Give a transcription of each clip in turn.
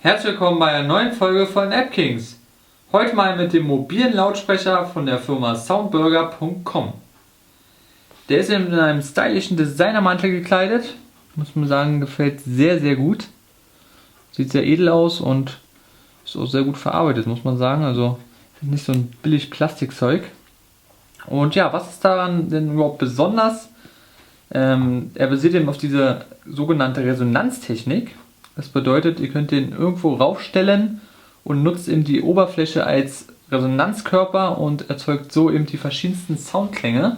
Herzlich willkommen bei einer neuen Folge von AppKings. Heute mal mit dem mobilen Lautsprecher von der Firma Soundburger.com. Der ist in einem stylischen Designermantel gekleidet. Muss man sagen, gefällt sehr, sehr gut. Sieht sehr edel aus und ist auch sehr gut verarbeitet, muss man sagen. Also nicht so ein billig Plastikzeug. Und ja, was ist daran denn überhaupt besonders? Er basiert eben auf diese sogenannte Resonanztechnik. Das bedeutet, ihr könnt den irgendwo raufstellen und nutzt eben die Oberfläche als Resonanzkörper und erzeugt so eben die verschiedensten Soundklänge.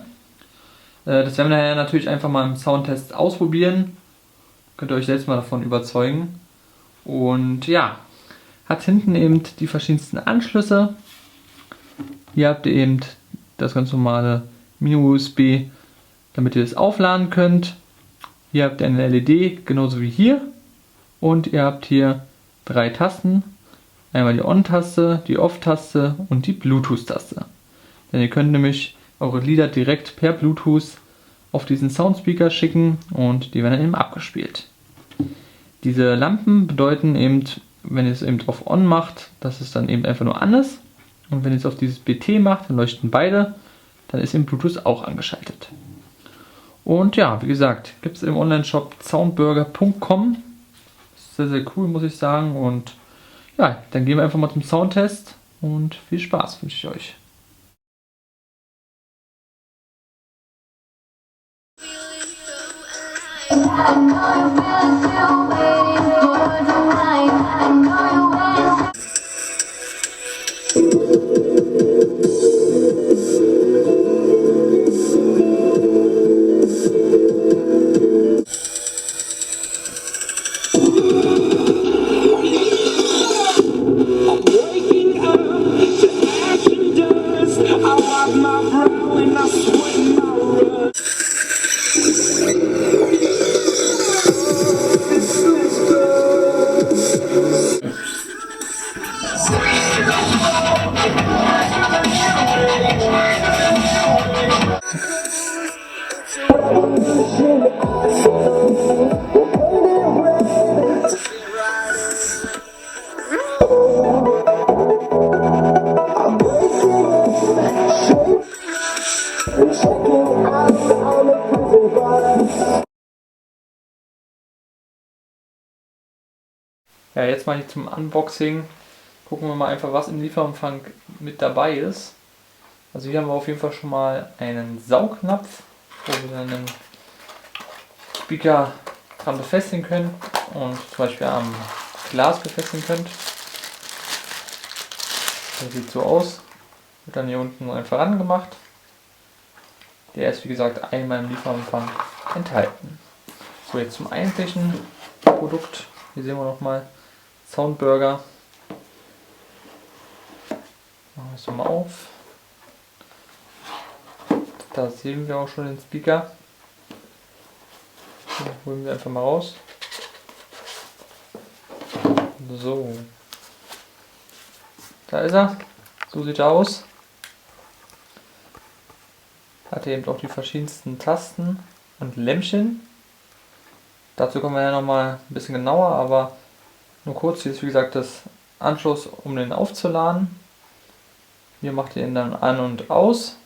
Das werden wir nachher natürlich einfach mal im Soundtest ausprobieren. Könnt ihr euch selbst mal davon überzeugen. Und ja, hat hinten eben die verschiedensten Anschlüsse. Hier habt ihr eben das ganz normale Mini-USB, damit ihr es aufladen könnt. Hier habt ihr eine LED, genauso wie hier. Und ihr habt hier 3 Tasten. Einmal die On-Taste, die Off-Taste und die Bluetooth-Taste. Denn ihr könnt nämlich eure Lieder direkt per Bluetooth auf diesen Soundspeaker schicken und die werden dann eben abgespielt. Diese Lampen bedeuten eben, wenn ihr es eben auf On macht, dass es dann eben einfach nur an ist. Und wenn ihr es auf dieses BT macht, dann leuchten beide, dann ist eben Bluetooth auch angeschaltet. Und ja, wie gesagt, gibt es im Online-Shop soundburger.com. Sehr, sehr cool, muss ich sagen. Und ja, dann gehen wir einfach mal zum Soundtest und viel Spaß wünsche ich euch. Ja, jetzt mal hier zum Unboxing. Gucken wir mal einfach, was im Lieferumfang mit dabei ist. Also hier haben wir auf jeden Fall schon mal einen Saugnapf, wo wir dann den Speaker dran befestigen können und zum Beispiel am Glas befestigen könnt. Das sieht so aus. Wird dann hier unten einfach rangemacht. Der ist wie gesagt einmal im Lieferumfang enthalten. So, jetzt zum eigentlichen Produkt. Hier sehen wir nochmal Soundburger. Machen wir es nochmal auf. Da sehen wir auch schon den Speaker. Den holen wir einfach mal raus. So. Da ist er. So sieht er aus. Hat eben auch die verschiedensten Tasten und Lämpchen. Dazu kommen wir ja nochmal ein bisschen genauer, aber nur kurz. Hier ist wie gesagt das Anschluss, um den aufzuladen. Hier macht ihr ihn dann an und aus.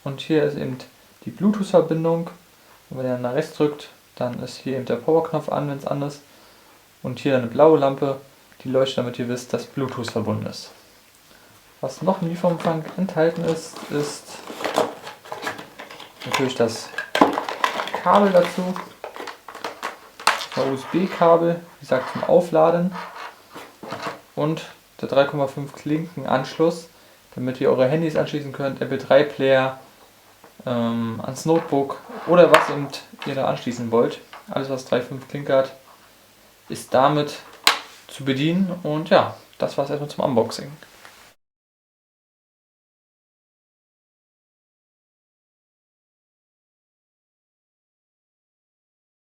Und hier ist eben die Bluetooth-Verbindung. Und wenn ihr dann nach rechts drückt, dann ist hier eben der Powerknopf an, wenn es an ist. Und hier eine blaue Lampe, die leuchtet, damit ihr wisst, dass Bluetooth verbunden ist. Was noch im Lieferumfang enthalten ist, ist natürlich das Kabel dazu. Ein USB-Kabel, wie gesagt, zum Aufladen. Und der 3,5 Klinken Anschluss, damit ihr eure Handys anschließen könnt, MP3-Player, ans Notebook oder was eben ihr da anschließen wollt. Alles was 3,5 Klinke hat, ist damit zu bedienen. Und ja, das war es erstmal zum Unboxing.